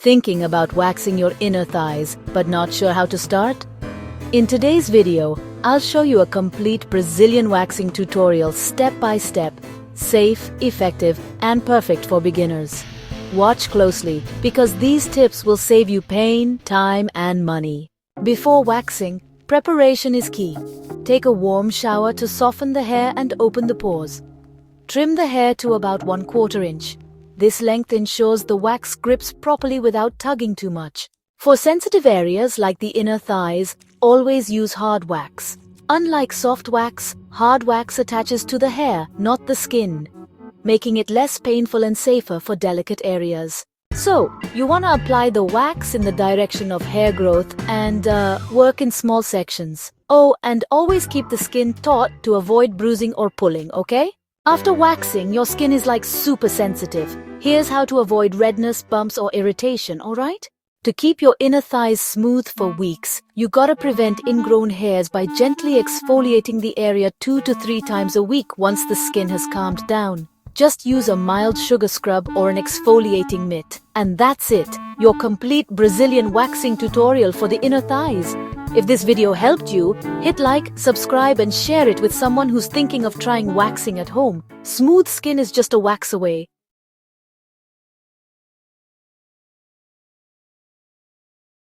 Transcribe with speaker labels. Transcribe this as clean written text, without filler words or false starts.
Speaker 1: Thinking about waxing your inner thighs, but not sure how to start? In today's video, I'll show you a complete Brazilian waxing tutorial step by step, safe, effective, and perfect for beginners. Watch closely because these tips will save you pain, time, and money. Before waxing, preparation is key. Take a warm shower to soften the hair and open the pores. Trim the hair to about 1/4 inch. This length ensures the wax grips properly without tugging too much. For sensitive areas like the inner thighs, always use hard wax. Unlike soft wax, hard wax attaches to the hair, not the skin, making it less painful and safer for delicate areas. So, you want to apply the wax in the direction of hair growth and work in small sections. Oh, and always keep the skin taut to avoid bruising or pulling, okay? After waxing, your skin is like super sensitive. Here's how to avoid redness, bumps, or irritation, alright? To keep your inner thighs smooth for weeks, you gotta prevent ingrown hairs by gently exfoliating the area 2 to 3 times a week once the skin has calmed down. Just use a mild sugar scrub or an exfoliating mitt. And that's it, your complete Brazilian waxing tutorial for the inner thighs. If this video helped you, hit like, subscribe, and share it with someone who's thinking of trying waxing at home. Smooth skin is just a wax away.